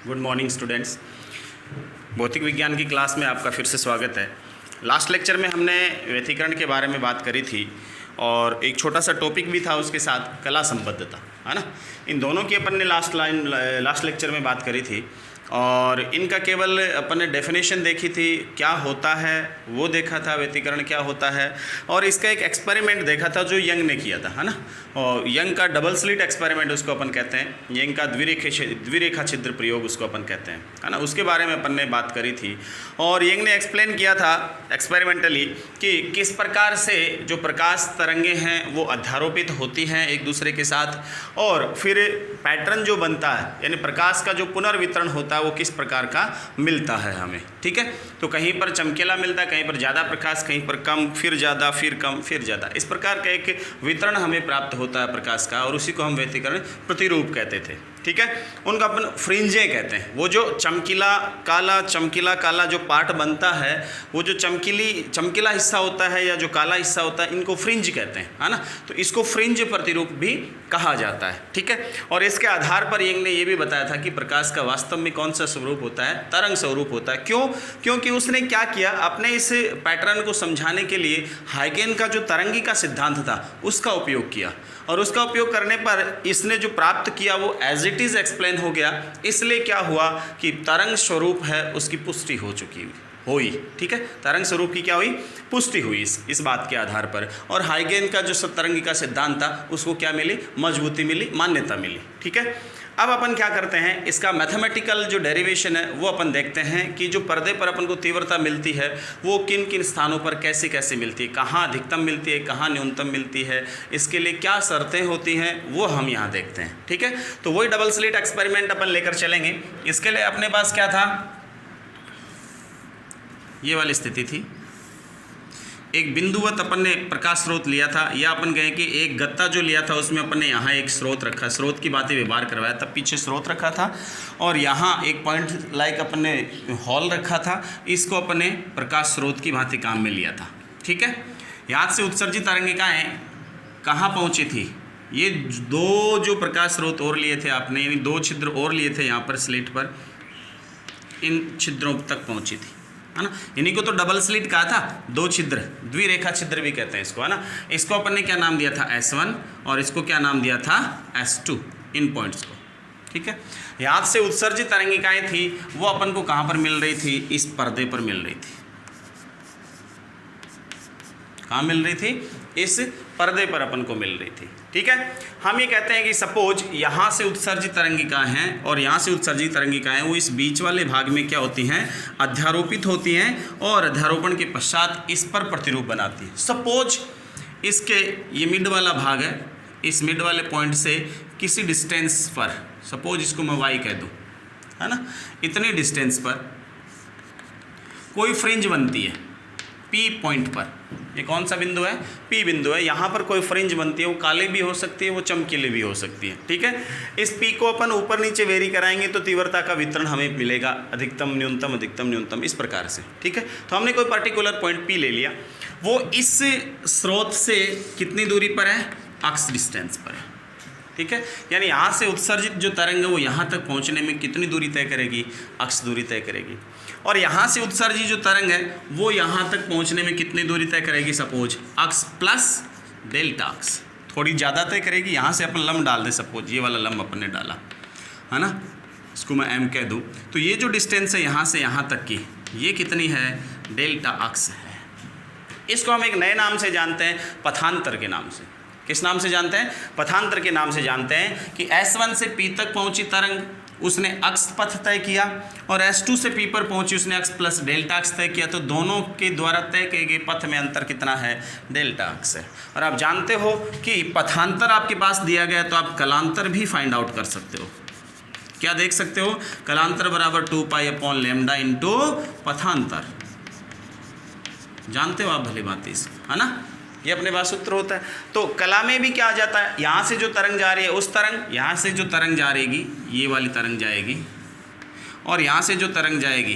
Good morning students. भौतिक विज्ञान की क्लास में आपका फिर से स्वागत है। लास्ट लेक्चर में हमने व्यतिकरण के बारे में बात करी थी और एक छोटा सा टॉपिक भी था उसके साथ, कला संबद्धता, है ना। इन दोनों की अपन ने लास्ट लेक्चर में बात करी थी और इनका केवल अपन ने डेफिनेशन देखी थी, क्या होता है वो देखा था, व्यतिकरण क्या होता है, और इसका एक एक्सपेरिमेंट देखा था जो यंग ने किया था, है ना। और यंग का डबल स्लिट एक्सपेरिमेंट उसको अपन कहते हैं, यंग का द्विरेखा छिद्र प्रयोग उसको अपन कहते हैं, है ना। उसके बारे में अपन ने बात करी थी और यंग ने एक्सप्लेन किया था एक्सपेरिमेंटली कि किस प्रकार से जो प्रकाश तरंगे हैं वो अध्यारोपित होती हैं एक दूसरे के साथ, और फिर पैटर्न जो बनता है यानी प्रकाश का जो पुनर्वितरण होता है वो किस प्रकार का मिलता है हमें, ठीक है। तो कहीं पर चमकीला मिलता है, कहीं पर ज़्यादा प्रकाश, कहीं पर कम, फिर ज़्यादा, फिर कम, फिर ज़्यादा, इस प्रकार का एक वितरण हमें प्राप्त होता है प्रकाश का, और उसी को हम व्यतिकरण प्रतिरूप कहते थे, ठीक है। उनका अपन फ्रिंजें कहते हैं। वो जो चमकीला काला जो पार्ट बनता है, वो जो चमकीला हिस्सा होता है या जो काला हिस्सा होता है, इनको फ्रिंज कहते हैं, है ना। तो इसको फ्रिंज प्रतिरूप भी कहा जाता है, ठीक है। और इसके आधार पर यंग ने ये भी बताया था कि प्रकाश का वास्तव में कौन सा स्वरूप होता है, तरंग स्वरूप होता है। क्यों? क्योंकि उसने क्या किया, अपने इस पैटर्न को समझाने के लिए हाइगेन का जो तरंगी का सिद्धांत था उसका उपयोग किया, और उसका उपयोग करने पर इसने जो प्राप्त किया वो एज इट इज़ एक्सप्लेन हो गया। इसलिए क्या हुआ कि तरंग स्वरूप है उसकी पुष्टि हुई, ठीक है। तरंग स्वरूप की क्या हुई, पुष्टि हुई इस बात के आधार पर, और हाइगेन का जो तरंगी का सिद्धांत था उसको क्या मिली, मजबूती मिली, मान्यता मिली, ठीक है। अब अपन क्या करते हैं, इसका मैथमेटिकल जो डेरिवेशन है वो अपन देखते हैं कि जो पर्दे पर अपन को तीव्रता मिलती है वो किन किन स्थानों पर कैसे कैसे मिलती है, कहाँ अधिकतम मिलती है, कहाँ न्यूनतम मिलती है, इसके लिए क्या शर्तें होती हैं वो हम यहाँ देखते हैं, ठीक है। तो वही डबल स्लिट एक्सपेरिमेंट अपन लेकर चलेंगे। इसके लिए अपने पास क्या था, ये वाली स्थिति थी, एक बिंदुवत अपन ने प्रकाश स्रोत लिया था, या अपन कहें कि एक गत्ता जो लिया था उसमें अपन ने यहाँ एक स्रोत रखा, स्रोत की बातें व्यवहार करवाया, तब पीछे स्रोत रखा था, और यहाँ एक पॉइंट लाइक अपन ने हॉल रखा था, इसको अपन ने प्रकाश स्रोत की भांति काम में लिया था, ठीक है। यहाँ से उत्सर्जित तरंगिकाएँ कहाँ पहुँची थी, ये दो जो प्रकाश स्रोत और लिए थे आपने, यानी दो छिद्र और लिए थे यहाँ पर स्लिट पर, इन छिद्रों तक पहुँची थी, है ना। इन्हीं को तो डबल स्लिट कहा था, दो छिद्र, द्विरेखा छिद्र भी कहते हैं इसको, है ना। इसको अपन ने क्या नाम दिया था, S1, और इसको क्या नाम दिया था, S2, इन पॉइंट्स को, ठीक है। यहाँ से उत्सर्जित तरंगिकाएं थी वो अपन को कहाँ पर मिल रही थी, इस पर्दे पर मिल रही थी। कहाँ मिल रही थी, इस पर्दे पर अपन को मिल रही थी, ठीक है। हम ये कहते हैं कि सपोज यहाँ से उत्सर्जित तरंगिकाएं हैं और यहाँ से उत्सर्जित तरंगिकाएं, वो इस बीच वाले भाग में क्या होती हैं, अध्यारोपित होती हैं, और अध्यारोपण के पश्चात इस पर प्रतिरूप बनाती है। सपोज इसके ये मिड वाला भाग है, इस मिड वाले पॉइंट से किसी डिस्टेंस पर, सपोज इसको मैं y कह दूँ, है ना, इतनी डिस्टेंस पर कोई फ्रिंज बनती है P पॉइंट पर। ये कौन सा बिंदु है, P बिंदु है। यहाँ पर कोई फ्रिंज बनती है, वो काले भी हो सकती है, वो चमकीले भी हो सकती है, ठीक है। इस P को अपन ऊपर नीचे वेरी कराएंगे तो तीव्रता का वितरण हमें मिलेगा, अधिकतम न्यूनतम इस प्रकार से, ठीक है। तो हमने कोई पर्टिकुलर पॉइंट P ले लिया, वो इस स्रोत से कितनी दूरी पर है, अक्स डिस्टेंस पर है, ठीक है। यानी यहाँ से उत्सर्जित जो तरंग है वो यहाँ तक पहुँचने में कितनी दूरी तय करेगी, अक्स दूरी तय करेगी, और यहाँ से उत्सर्जित जो तरंग है वो यहाँ तक पहुँचने में कितनी दूरी तय करेगी, सपोज अक्स प्लस डेल्टा अक्स, थोड़ी ज़्यादा तय करेगी। यहाँ से अपन लंब डाल दें, सपोज ये वाला लंब अपन ने डाला, है ना, इसको मैं m कह दूँ, तो ये जो डिस्टेंस है यहाँ से यहाँ तक की, ये कितनी है, डेल्टा अक्स है। इसको हम एक नए नाम से जानते हैं, पथांतर के नाम से। किस नाम से जानते हैं, पथांतर के नाम से जानते हैं कि S1 से P तक पहुंची तरंग, उसने अक्स पथ तय किया, और S2 से P पर पहुंची, उसने अक्स प्लस डेल्टा अक्स तय किया, तो दोनों के द्वारा तय किए गए पथ में अंतर कितना है, डेल्टा अक्स है। और आप जानते हो कि पथांतर आपके पास दिया गया तो आप कलांतर भी फाइंड आउट कर सकते हो। क्या देख सकते हो, कलांतर बराबर 2π/λ इंटू पथांतर, जानते हो आप भली बात इसको, है ना, ये अपने पास सूत्र होता है। तो कला में भी क्या आ जाता है, यहाँ से जो तरंग जा रही है उस तरंग, यहाँ से जो तरंग जा रहेगी ये वाली तरंग जाएगी, और यहाँ से जो तरंग जाएगी,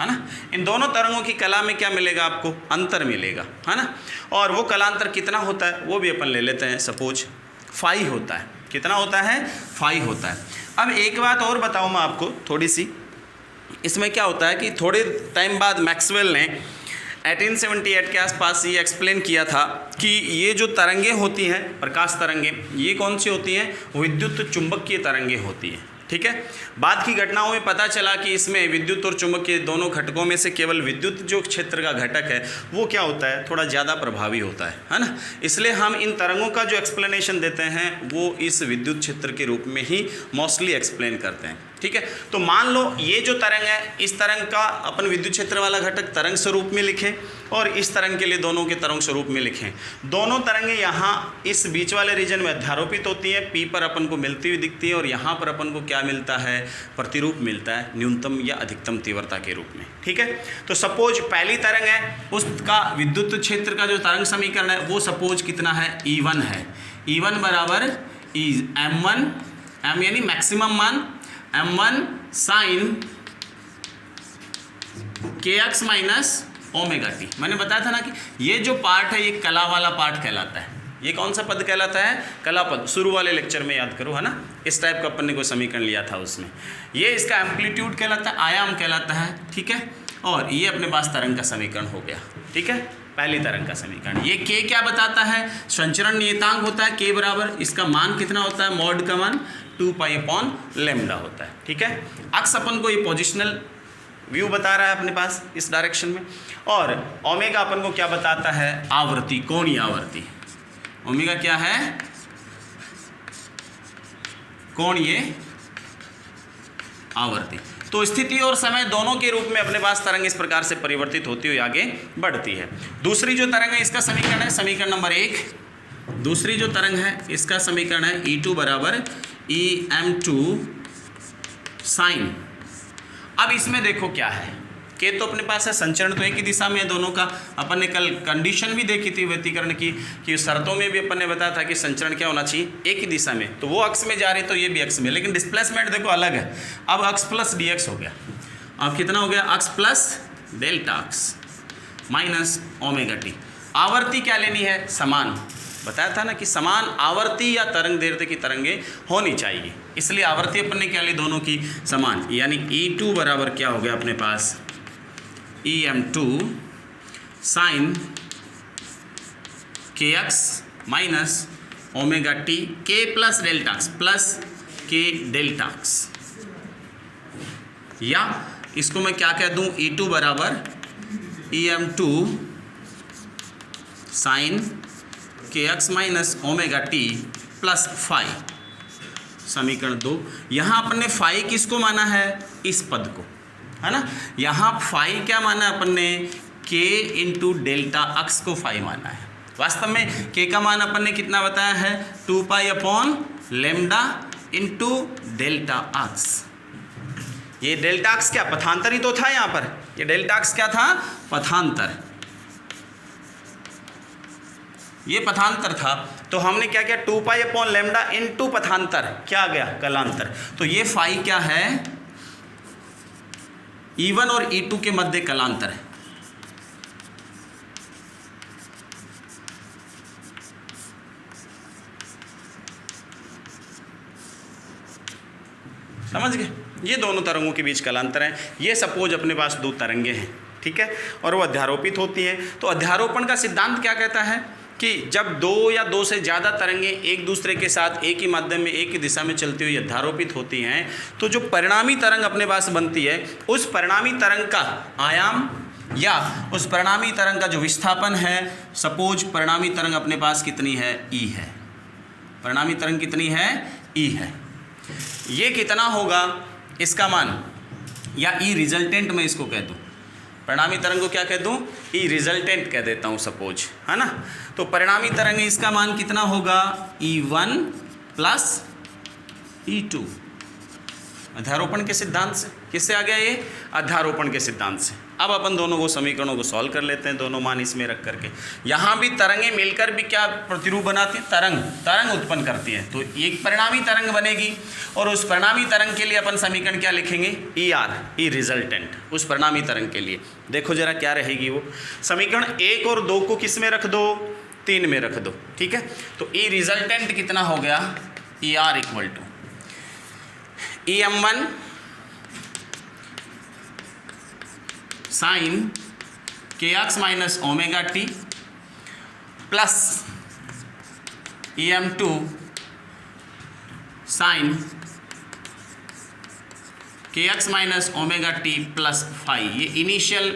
है ना, इन दोनों तरंगों की कला में क्या मिलेगा आपको, अंतर मिलेगा, है ना। और वो कलांतर कितना होता है वो भी अपन ले लेते हैं, सपोज फाई होता है, कितना होता है, फाई होता है। अब एक बात और बताऊँ मैं आपको थोड़ी सी, इसमें क्या होता है कि थोड़े टाइम बाद मैक्सवेल ने 1878 के आसपास ये एक्सप्लेन किया था कि ये जो तरंगे होती हैं, प्रकाश तरंगे, ये कौन सी होती हैं? विद्युत चुंबकीय तरंगे होती हैं। ठीक है, बाद की घटनाओं में पता चला कि इसमें विद्युत और चुंबकीय दोनों घटकों में से केवल विद्युत जो क्षेत्र का घटक है वो क्या होता है, थोड़ा ज़्यादा प्रभावी होता है ना। इसलिए हम इन तरंगों का जो एक्सप्लेनेशन देते हैं वो इस विद्युत क्षेत्र के रूप में ही मोस्टली एक्सप्लेन करते हैं। ठीक है, तो मान लो ये जो तरंग है, इस तरंग का अपन विद्युत क्षेत्र वाला घटक तरंग स्वरूप में लिखें और इस तरंग के लिए दोनों के तरंग स्वरूप में लिखें। दोनों तरंगें यहाँ इस बीच वाले रीजन में अध्यारोपित होती हैं, पी पर अपन को मिलती हुई दिखती है और यहाँ पर अपन को क्या मिलता है? प्रतिरूप मिलता है न्यूनतम या अधिकतम तीव्रता के रूप में। ठीक है, तो सपोज पहली तरंग है, उसका विद्युत क्षेत्र का जो तरंग समीकरण है वो सपोज कितना है? E1 है। E1 बराबर M1, M यानी मैक्सिमम मान, M1 sine kx minus omega t. मैंने बताया था ना कि ये जो पार्ट है ये कला वाला पार्ट कहलाता है। ये कौन सा पद कहलाता है? कला पद। शुरू वाले लेक्चर में याद करो, है ना, इस टाइप का अपन ने कोई समीकरण लिया था उसमें। ये इसका एम्पलीट्यूड कहलाता है, आयाम कहलाता है। ठीक है, और ये अपने पास तरंग का समीकरण हो गया। ठीक है, पहली तरंग का समीकरण। ये k क्या बताता है? संचरण नियतांक होता है k बराबर, इसका मान कितना होता है? मॉड का मान 2 पाई अपॉन लैम्डा होता है। ठीक है, अक्स अपन को ये पोजिशनल व्यू बता रहा है अपने पास इस डायरेक्शन में, और ओमेगा अपन को क्या बताता है? आवृत्ति, कोणीय आवृत्ति। ओमेगा क्या है? कोणीय आवृत्ति। तो स्थिति और समय दोनों के रूप में अपने पास तरंग इस प्रकार से परिवर्तित होती हुई आगे बढ़ती है। दूसरी जो तरंग है इसका समीकरण है समीकरण नंबर 1। दूसरी जो तरंग है इसका समीकरण है E2 बराबर EM2 साइन। अब इसमें देखो क्या है, के तो अपने पास है, संचरण तो एक ही दिशा में है दोनों का। अपन ने कल कंडीशन भी देखी थी व्यतिकरण की, कि शर्तों में भी अपन ने बताया था कि संचरण क्या होना चाहिए? एक ही दिशा में। तो वो अक्ष में जा रहे तो ये भी अक्ष में, लेकिन डिस्प्लेसमेंट देखो अलग है। अब अक्ष प्लस डी एक्स हो गया। अब कितना हो गया? अक्ष प्लस डेल्टा अक्ष माइनस ओमेगा टी। आवर्ती क्या लेनी है? समान। बताया था ना कि समान आवर्ती या तरंग दैर्ध्य की तरंगें होनी चाहिए, इसलिए आवर्ती अपन ने क्या ली? दोनों की समान। यानी E2 बराबर क्या हो गया अपने पास? EM2 sine kx minus omega t, k plus delta x plus k delta x. या इसको मैं क्या कह दूं? E2 बराबर EM2 sine kx minus omega t plus phi. समीकरण 2। यहाँ अपन ने फाई किसको माना है? इस पद को, है ना। यहाँ फाई क्या माना है अपन ने? k इंटू डेल्टा अक्स को फाई माना है। वास्तव में k का मान अपन ने कितना बताया है? 2 pi upon lambda into delta x. ये डेल्टा अक्स क्या पथांतर ही तो था यहाँ पर। ये डेल्टा अक्स क्या था? पथांतर। ये पथांतर था, तो हमने क्या किया? 2 पाई अपॉन लेमडा इंटू पथांतर, क्या आ गया? कलांतर। तो ये फाई क्या है? E1 और E2 के मध्य कलांतर है। समझ गए? ये दोनों तरंगों के बीच कलांतर है। ये सपोज अपने पास दो तरंगे हैं, ठीक है, और वो अध्यारोपित होती हैं। तो अध्यारोपण का सिद्धांत क्या कहता है कि जब दो या दो से ज़्यादा तरंगें एक दूसरे के साथ एक ही माध्यम में एक ही दिशा में चलती हुई अध्यारोपित होती हैं, तो जो परिणामी तरंग अपने पास बनती है, उस परिणामी तरंग का आयाम या उस परिणामी तरंग का जो विस्थापन है, सपोज परिणामी तरंग अपने पास कितनी है? E है। परिणामी तरंग कितनी है? E है। ये कितना होगा इसका मान, या E रिजल्टेंट मैं इसको कह दूँ, परिणामी तरंग को क्या कह दूँ? E रिजल्टेंट कह देता हूँ सपोज, है ना। तो परिणामी तरंग इसका मान कितना होगा? E1 plus E2। अध्यारोपण के सिद्धांत से। किससे आ गया ये? अध्यारोपण के सिद्धांत से। अब अपन दोनों को समीकरणों को सॉल्व कर लेते हैं, दोनों मान इसमें रख करके। यहाँ भी तरंगें मिलकर भी क्या प्रतिरूप बनाती हैं? तरंग उत्पन्न करती है। तो एक परिणामी तरंग बनेगी, और उस परिणामी तरंग के लिए अपन समीकरण क्या लिखेंगे? ER, E resultant. उस परिणामी तरंग के लिए देखो जरा क्या रहेगी वो। समीकरण 1 और 2 को किस में रख दो? 3 में रख दो, ठीक है। तो E रिजल्टेंट कितना हो गया? ER equal to EM1 sine kx minus omega t plus EM2 sine kx minus omega t plus phi. ये इनिशियल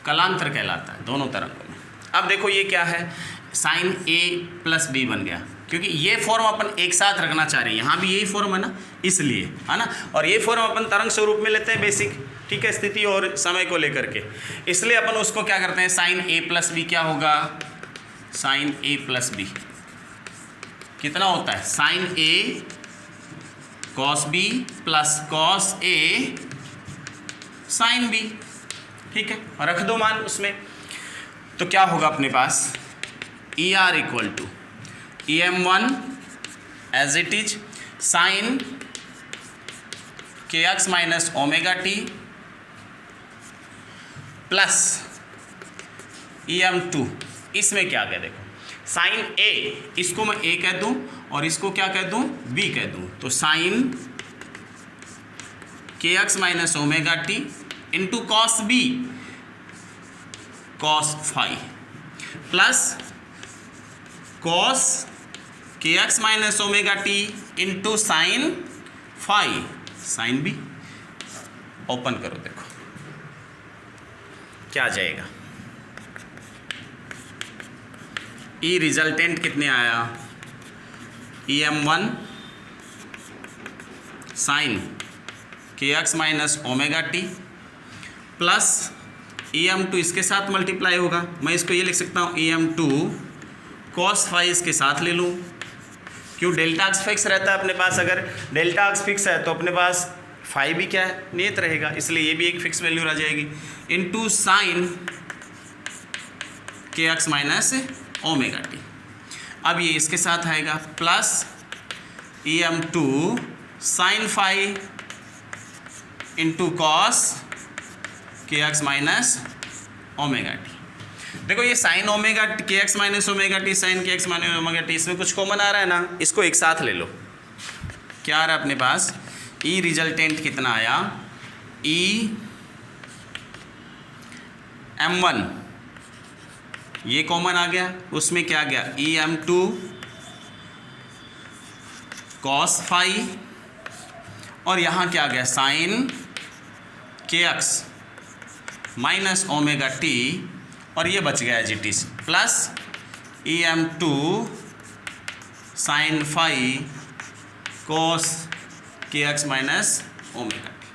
कलांतर कहलाता है दोनों तरंगों में। अब देखो ये क्या है, साइन A प्लस B बन गया, क्योंकि ये फॉर्म अपन एक साथ रखना चाह रहे हैं, यहाँ भी यही फॉर्म है ना, इसलिए, है ना। और ये फॉर्म अपन तरंग स्वरूप में लेते हैं बेसिक, ठीक है, स्थिति और समय को लेकर के, इसलिए अपन उसको क्या करते हैं, साइन A प्लस बी क्या होगा, साइन A प्लस बी कितना होता है, sine A cos B plus cos A sine B, ठीक है, और रख दो मान उसमें। तो क्या होगा अपने पास, ER equal to EM1 as it is sine kx minus omega t plus EM2, इसमें क्या कह, देखो साइन A, इसको मैं A कह दूं और इसको क्या कह दूं, B कह दूं, तो sine kx minus omega t into cos B cos phi plus cos kx minus omega t into sine phi sine B। Open करो, देखो क्या आ जाएगा, ई रिजल्टेंट कितने आया, EM1 sine kx minus omega t plus EM2 इसके साथ multiply होगा, मैं इसको ये लिख सकता हूँ EM2 कॉस फाई इसके साथ ले लूँ, क्यों, डेल्टा एक्स फिक्स रहता है अपने पास, अगर डेल्टा एक्स फिक्स है तो अपने पास फाई भी क्या है, नियत रहेगा, इसलिए ये भी एक फिक्स वैल्यू रह जाएगी, into sine kx minus omega t. अब ये इसके साथ आएगा plus EM2 sine phi into cos kx minus omega t. देखो ये sine omega kx minus omega t, sine kx minus omega t, इसमें कुछ कॉमन आ रहा है ना, इसको एक साथ ले लो, क्या आ रहा है अपने पास, ई रिजल्टेंट कितना आया, EM1 ये कॉमन आ गया, उसमें क्या आ गया, EM2 कॉस फाई, और यहाँ क्या आ गया, sine kx minus omega t, और ये बच गया जी टी से, plus EM2 sine phi cos kx minus omega t.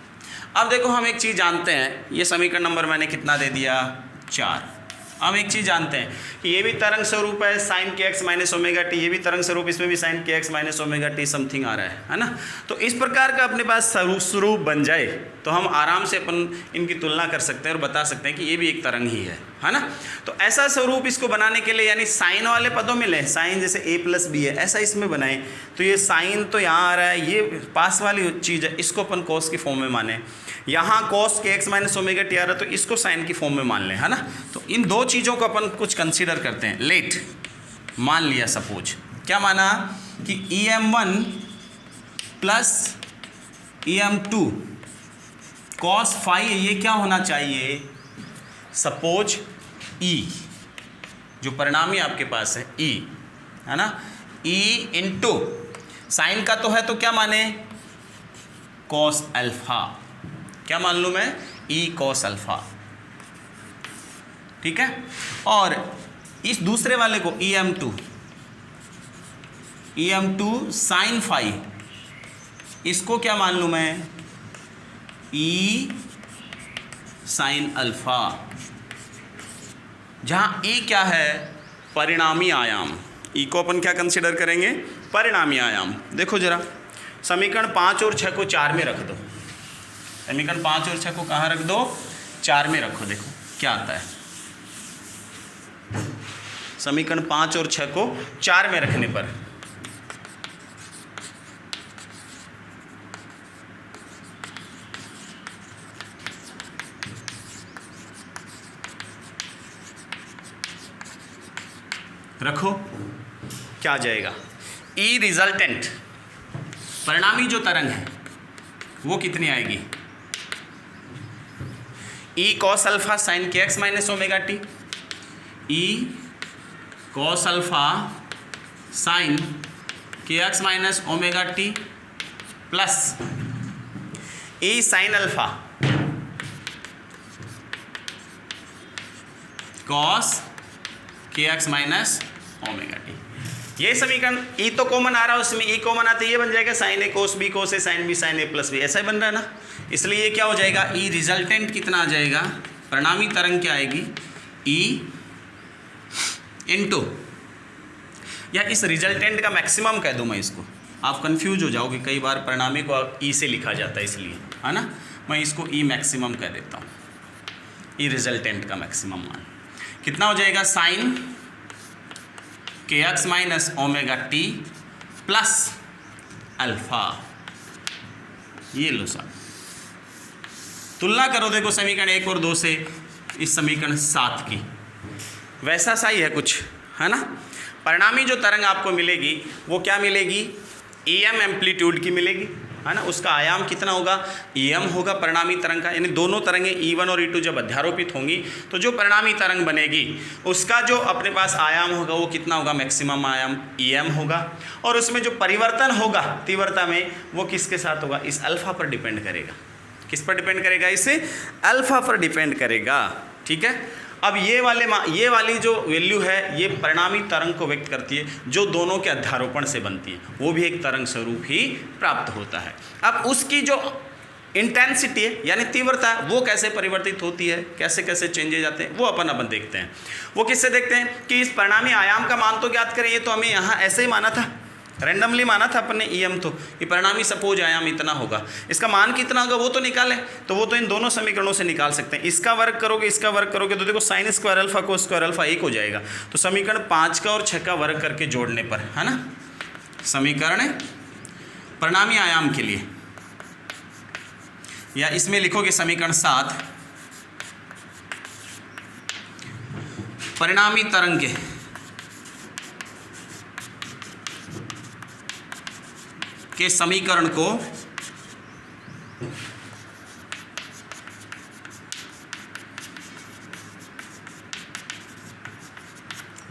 अब देखो हम एक चीज़ जानते हैं, ये समीकरण नंबर मैंने कितना दे दिया, 4। हम एक चीज़ जानते हैं कि ये भी तरंग स्वरूप है sine kx minus omega t, ये भी तरंग स्वरूप, इसमें भी sine kx minus omega t something आ रहा है ना। तो इस प्रकार का अपने पास स्वरूप बन जाए तो हम आराम से अपन इनकी तुलना कर सकते हैं और बता सकते हैं कि ये भी एक तरंग ही है ना। तो ऐसा स्वरूप इसको बनाने के लिए, यानी साइन वाले पदों में लें, साइन जैसे a प्लस बी है, ऐसा इसमें बनाएं, तो ये साइन तो यहाँ आ रहा है, ये पास वाली चीज़ है, इसको अपन कॉस की फॉर्म में माने, यहाँ cos kx minus omega t आ रहा है तो इसको साइन की फॉर्म में मान लें, है ना। तो इन दो चीज़ों को अपन कुछ कंसीडर करते हैं। लेट मान लिया, सपोज क्या माना कि EM1 plus EM2 cos phi, ये क्या होना चाहिए, सपोज E, जो परिणामी आपके पास है E, है ना, E इंटू साइन का तो है तो क्या माने, कॉस अल्फा, क्या मान लूँ मैं, E कॉस अल्फा, ठीक है। और इस दूसरे वाले को EM2 साइन फाई, इसको क्या मान लूँ मैं, E साइन अल्फा, जहाँ E क्या है, परिणामी आयाम, E को अपन क्या कंसिडर करेंगे, परिणामी आयाम। देखो जरा समीकरण 5 और 6 को 4 में रख दो, समीकरण 5 और 6 को कहाँ रख दो, 4 में रखो, देखो क्या आता है। समीकरण 5 और 6 को 4 में रखने पर रखो, क्या आ जाएगा, ई रिजल्टेंट, परिणामी जो तरंग है, वो कितनी आएगी, E cos alpha sine k x minus omega t, E cos alpha sine k x minus omega t plus E sine alpha cos k x minus omega t. ये समीकरण ई तो कॉमन आ रहा है, उसमें ई कॉमन आते ये बन जाएगा साइन ए कोस बी कोस ए साइन बी साइन ए प्लस बी, ऐसा ही बन रहा है ना। इसलिए ये क्या हो जाएगा, ई रिजल्टेंट कितना आ जाएगा, परिणामी तरंग क्या आएगी, ई इनटू, या इस रिजल्टेंट का मैक्सिमम कह दूं मैं इसको, आप कंफ्यूज हो जाओगे, कई बार परिणामी को ई से लिखा जाता है इसलिए, है ना, मैं इसको ई मैक्सिमम कह देता हूँ, ई रिजल्टेंट का मैक्सिमम मान कितना हो जाएगा, sign k x minus omega t plus alpha. ये लो साहब, तुलना करो, देखो समीकरण 1 और 2 से इस समीकरण 7 की, वैसा सा ही है कुछ, है ना। परिणामी जो तरंग आपको मिलेगी वो क्या मिलेगी, EM एम्पलीट्यूड की मिलेगी, है ना। उसका आयाम कितना होगा, EM होगा परिणामी तरंग का, यानी दोनों तरंगें E1 और E2 जब अध्यारोपित होंगी तो जो परिणामी तरंग बनेगी उसका जो अपने पास आयाम होगा वो कितना होगा, मैक्सिमम आयाम EM होगा, और उसमें जो परिवर्तन होगा तीव्रता में वो किसके साथ होगा, इस अल्फा पर डिपेंड करेगा। किस पर डिपेंड करेगा, इसे अल्फा पर डिपेंड करेगा, ठीक है। अब ये वाली जो वैल्यू है ये परिणामी तरंग को व्यक्त करती है जो दोनों के अध्यारोपण से बनती है, वो भी एक तरंग स्वरूप ही प्राप्त होता है। अब उसकी जो इंटेंसिटी है यानी तीव्रता वो कैसे परिवर्तित होती है, कैसे कैसे चेंजेज आते हैं, वो अपन देखते हैं। वो किससे देखते हैं कि इस परिणामी आयाम का मान तो ज्ञात करें, ये तो हमें यहाँ ऐसे ही माना था, रैंडमली माना था अपन ने EM, तो ये परिणामी सपोज आयाम इतना होगा, इसका मान कितना होगा वो तो निकालें, तो वो तो इन दोनों समीकरणों से निकाल सकते हैं। इसका वर्ग करोगे इसका वर्ग करोगे तो देखो साइन स्क्वायर अल्फा को स्क्वायर अल्फा 1 हो जाएगा, तो समीकरण 5 का और 6 का वर्ग करके जोड़ने पर, है ना, समीकरण परिणामी आयाम के लिए, या इसमें लिखोगे समीकरण 7 परिणामी तरंग के समीकरण को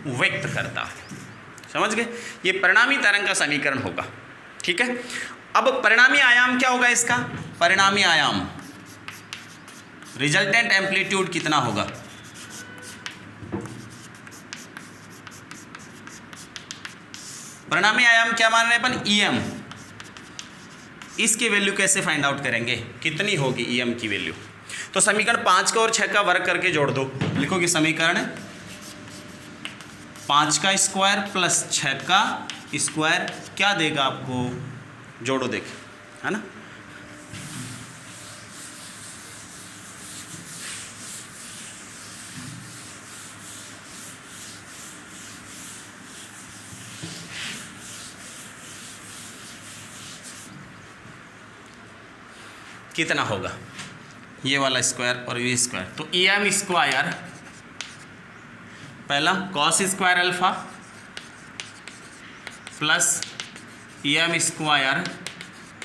व्यक्त करता है, समझ गए। ये परिणामी तरंग का समीकरण होगा, ठीक है। अब परिणामी आयाम क्या होगा इसका, परिणामी आयाम रिजल्टेंट एम्पलीट्यूड कितना होगा, परिणामी आयाम क्या मान रहे हैं अपन, EM, इसकी वैल्यू कैसे फाइंड आउट करेंगे, कितनी होगी EM की वैल्यू, तो समीकरण 5 का और 6 का वर्ग करके जोड़ दो, लिखोगे समीकरण 5 का स्क्वायर प्लस 6 का स्क्वायर क्या देगा आपको, जोड़ो देख, है ना। कितना होगा, ये वाला स्क्वायर और ये स्क्वायर, तो EM स्क्वायर पहला cos square alpha plus EM square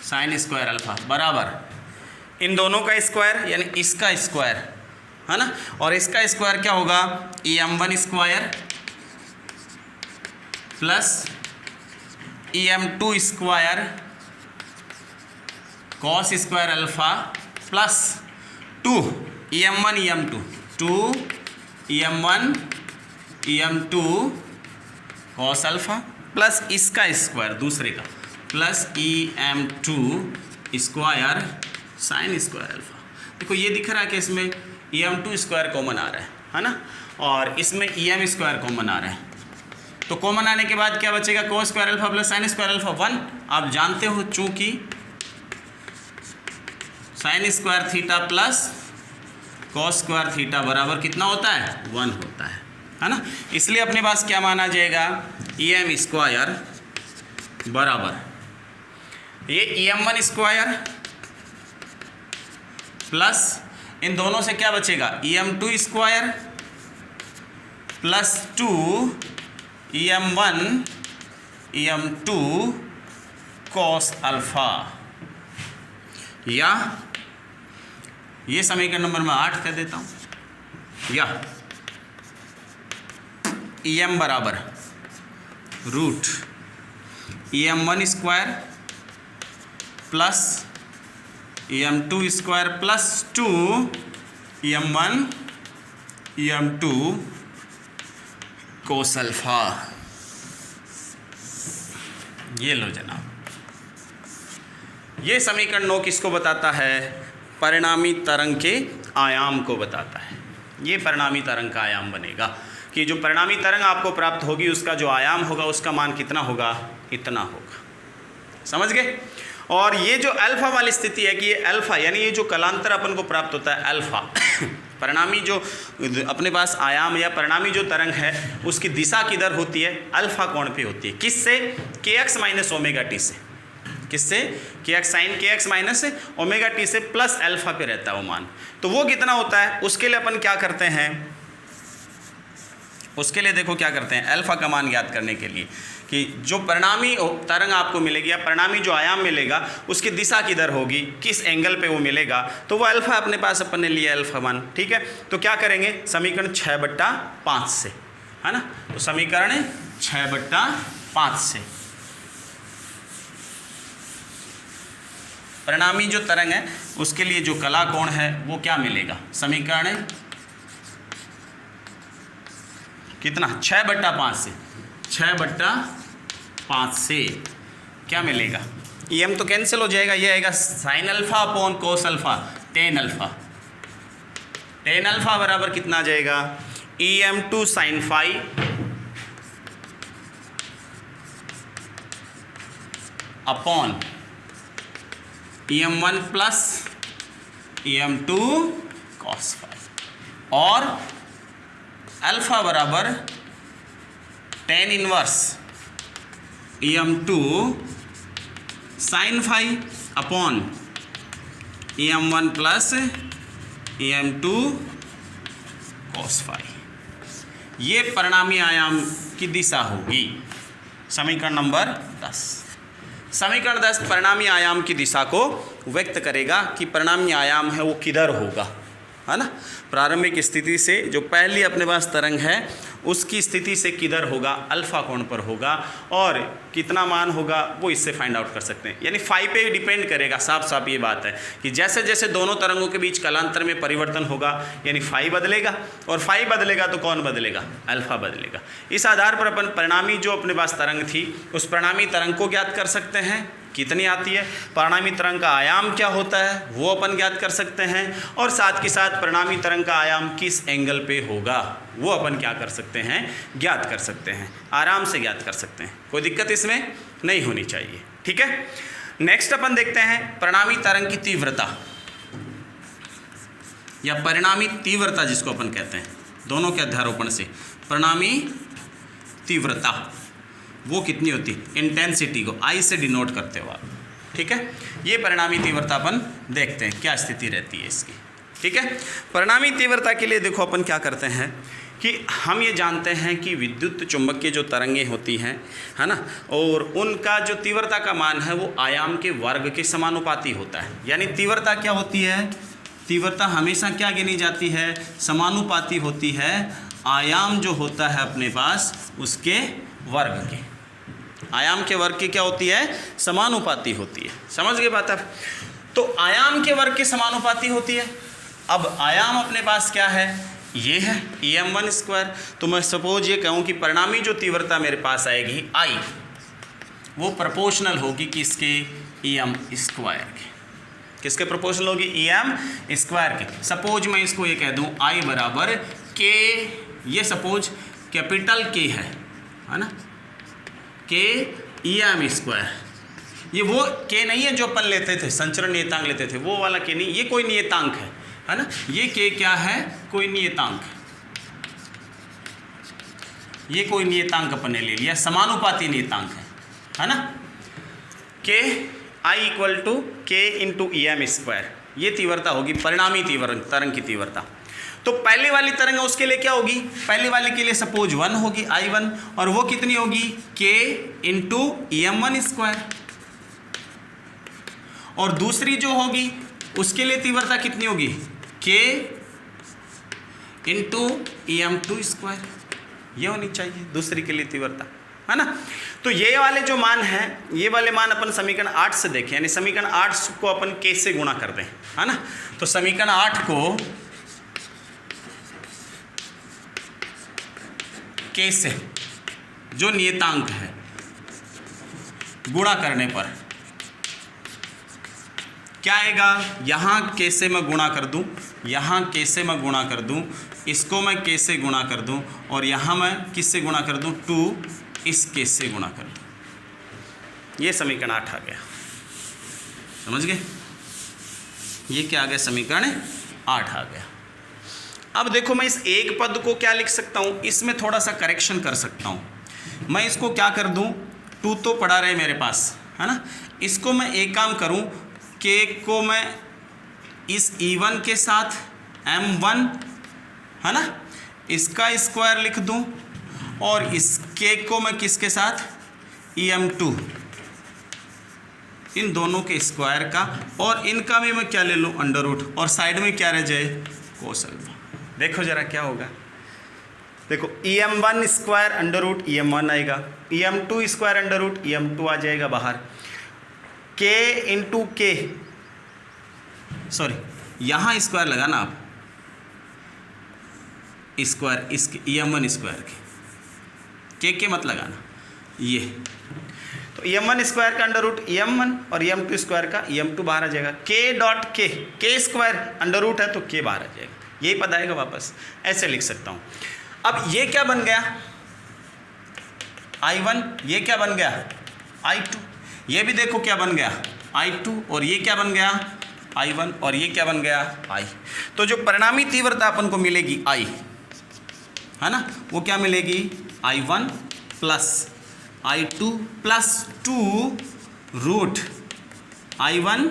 sine square alpha बराबर इन दोनों का स्क्वायर यानी इसका स्क्वायर, है ना, और इसका स्क्वायर क्या होगा, EM1 square plus EM2 square cos square alpha plus 2 EM1 EM2 2 EM1 EM2 cos alpha plus इसका स्क्वायर दूसरे का plus EM2 square sine square alpha. देखो ये दिख रहा है कि इसमें EM2 स्क्वायर कॉमन आ रहा है ना, और इसमें EM स्क्वायर कॉमन आ रहा है, तो कॉमन आने के बाद क्या बचेगा, cos square alpha plus sine square alpha 1। आप जानते हो चूंकि sine square theta plus cos square theta बराबर कितना होता है, 1 होता है ना, इसलिए अपने पास क्या माना जाएगा, EM स्क्वायर बराबर ये EM1 स्क्वायर प्लस इन दोनों से क्या बचेगा, EM2 square plus 2 EM1 EM2 cos alpha. या ये समीकरण नंबर मैं 8 कह देता हूँ, या EM बराबर root EM1 square plus EM2 square plus 2 EM1 EM2 cos alpha. ये लो जनाब, ये समीकरण 9 किसको बताता है? परिणामी तरंग के आयाम को बताता है। ये परिणामी तरंग का आयाम बनेगा कि जो परिणामी तरंग आपको प्राप्त होगी उसका जो आयाम होगा उसका मान कितना होगा? इतना होगा। समझ गए? और ये जो अल्फा वाली स्थिति है कि ये अल्फा यानी ये जो कलांतर अपन को प्राप्त होता है अल्फा परिणामी जो अपने पास आयाम या परिणामी जो तरंग है उसकी दिशा किधर होती है? अल्फा कोण पे होती है। किससे? kx माइनस ओमेगा टी से। किससे? kx sine kx minus omega t से प्लस अल्फा पे रहता है वो मान। तो वो कितना होता है? उसके लिए अपन क्या करते हैं? उसके लिए देखो क्या करते हैं, अल्फा का मान ज्ञात करने के लिए कि जो परिणामी तरंग आपको मिलेगी या परिणामी जो आयाम मिलेगा उसकी दिशा किधर होगी, किस एंगल पे वो मिलेगा, तो वो अल्फा अपने पास अपन ने लिया अल्फा मान। ठीक है, तो क्या करेंगे? समीकरण 6/5 से, है ना। तो समीकरण 6/5 से परिणामी जो तरंग है उसके लिए जो कला कोण है वो क्या मिलेगा? समीकरण कितना? 6/5 से 6/5 से क्या मिलेगा? EM तो कैंसिल हो जाएगा, ये आएगा sine alpha upon cos alpha, tan alpha. Tan alpha बराबर कितना आ जाएगा? EM2 sine phi upon EM1 plus EM2 cos phi, और अल्फा बराबर tan inverse EM2 sine phi upon EM1 plus EM2 cos phi. ये परिणामी आयाम की दिशा होगी। समीकरण नंबर 10। समीकरण 10 परिणामी आयाम की दिशा को व्यक्त करेगा कि परिणामी आयाम है वो किधर होगा, है ना। प्रारंभिक स्थिति से जो पहली अपने पास तरंग है उसकी स्थिति से किधर होगा? अल्फा कोण पर होगा, और कितना मान होगा वो इससे फाइंड आउट कर सकते हैं। यानी फाई पे डिपेंड करेगा। साफ साफ ये बात है कि जैसे जैसे दोनों तरंगों के बीच कालांतर में परिवर्तन होगा यानी फाई बदलेगा, और फाई बदलेगा तो कौन बदलेगा? अल्फा बदलेगा। इस आधार पर अपन परिणामी जो अपने पास तरंग थी उस परिणामी तरंग को ज्ञात कर सकते हैं, कितनी आती है। परिणामी तरंग का आयाम क्या होता है वो अपन ज्ञात कर सकते हैं, और साथ के साथ परिणामी तरंग का आयाम किस एंगल पे होगा वो अपन क्या कर सकते हैं? ज्ञात कर सकते हैं। आराम से ज्ञात कर सकते हैं, कोई दिक्कत इसमें नहीं होनी चाहिए। ठीक है, नेक्स्ट अपन देखते हैं परिणामी तरंग की तीव्रता या परिणामी तीव्रता जिसको अपन कहते हैं, दोनों के अध्यारोपण से परिणामी तीव्रता वो कितनी होती है? इंटेंसिटी को I से डिनोट करते हो आप। ठीक है, ये परिणामी तीव्रता अपन देखते हैं क्या स्थिति रहती है इसकी। ठीक है, परिणामी तीव्रता के लिए देखो अपन क्या करते हैं कि हम ये जानते हैं कि विद्युत चुंबकीय जो तरंगें होती हैं, है ना, और उनका जो तीव्रता का मान है वो आयाम के वर्ग के समानुपाती होता है। यानी तीव्रता क्या होती है? तीव्रता हमेशा क्या गिनी जाती है? समानुपाती होती है आयाम जो होता है अपने पास उसके वर्ग के। आयाम के वर्ग की क्या होती है? समानुपाती होती है। समझ गए बात आप? तो आयाम के वर्ग के समानुपाती होती है। अब आयाम अपने पास क्या है? ये है EM1 स्क्वायर। तो मैं सपोज ये कहूँ कि परिणामी जो तीव्रता मेरे पास आएगी I, वो प्रोपोर्शनल होगी किसके? EM स्क्वायर के। किसके प्रोपोर्शनल होगी? EM स्क्वायर के। सपोज मैं इसको ये कह दूँ I बराबर K, ये सपोज कैपिटल K है ना, K EM स्क्वायर। ये वो K नहीं है जो अपन लेते थे, संचरण नियतांक लेते थे, वो वाला K नहीं, ये कोई नियतांक है ना। ये K क्या है? कोई नियतांक, ये कोई नियतांक अपन ने ले लिया, समानुपाती नियतांक है ना। K I equal to K into EM square, ये तीव्रता होगी परिणामी तरंग की तीव्रता। तो पहले वाली तरंग है उसके लिए क्या होगी? पहले वाले के लिए सपोज 1 होगी I1, और वो कितनी होगी? K into EM1 square. और दूसरी जो होगी उसके लिए तीव्रता कितनी होगी, k इंटू EM2 स्क्वायर, ये होनी चाहिए दूसरी के लिए तीव्रता, है ना। तो ये वाले जो मान हैं, ये वाले मान अपन समीकरण 8 से देखें, यानी समीकरण 8 को अपन k से गुणा कर दें, है ना। तो समीकरण 8 को k से, जो नियतांक है, गुणा करने पर क्या आएगा, यहाँ k से मैं गुणा कर दूँ, यहाँ k से मैं गुणा कर दूँ, इसको मैं k से गुणा कर दूँ, और यहाँ मैं किस से गुणा कर दूँ, 2 इस k से गुणा कर दूँ। ये समीकरण 8 आ गया, समझ गए। ये क्या आ गया, समीकरण 8 आ गया। अब देखो मैं इस एक पद को क्या लिख सकता हूँ, इसमें थोड़ा सा करेक्शन कर सकता हूँ। मैं इसको क्या कर दूँ, 2 तो पड़ा रहे मेरे पास, है ना। इसको मैं एक काम करूँ, k को मैं इस E1 के साथ M1, है ना, इसका स्क्वायर लिख दूँ, और इस k को मैं किसके साथ, EM2, इन दोनों के स्क्वायर का, और इनका भी मैं क्या ले लूँ, अंडर रूट, और साइड में क्या रह जाए, कोस अल्फा। देखो जरा क्या होगा, देखो EM1 square under root EM1 आएगा, EM2 square under root EM2 आ जाएगा बाहर, k इंटू के, सॉरी यहाँ स्क्वायर लगाना आप, स्क्वायर इसके EM1 स्क्वायर के मत लगाना, ये तो EM1 स्क्वायर का अंडर रूट EM1 और EM2 स्क्वायर का EM2 बाहर आ जाएगा, k डॉट के स्क्वायर अंडर रूट है तो k बाहर आ जाएगा, यही पद आएगा वापस, ऐसे लिख सकता हूँ। अब ये क्या बन गया, I1, ये क्या बन गया, I2, ये भी देखो क्या बन गया, I2, और ये क्या बन गया, I1, और ये क्या बन गया, I। तो जो परिणामी तीव्रता अपन को मिलेगी I, है ना, वो क्या मिलेगी, I1 plus I2 plus 2 root I1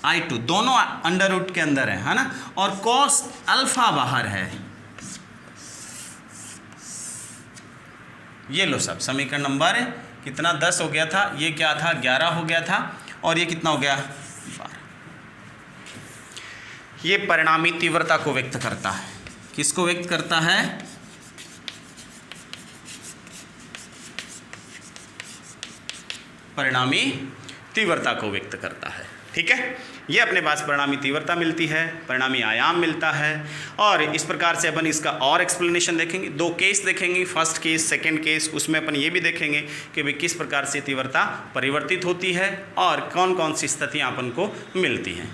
I2, दोनों अंडर रूट के अंदर है ना, और कॉस अल्फा बाहर है। ये लो सब समीकरण नंबर कितना 10 हो गया था, ये क्या था 11 हो गया था, और ये कितना हो गया 12। ये परिणामी तीव्रता को व्यक्त करता है, किसको व्यक्त करता है, परिणामी तीव्रता को व्यक्त करता है। ठीक है, ये अपने पास परिणामी तीव्रता मिलती है, परिणामी आयाम मिलता है, और इस प्रकार से अपन इसका और एक्सप्लेनेशन देखेंगे। 2 केस देखेंगे, फर्स्ट केस, सेकंड केस, उसमें अपन ये भी देखेंगे कि भाई किस प्रकार से तीव्रता परिवर्तित होती है और कौन कौन सी स्थितियाँ अपन को मिलती हैं।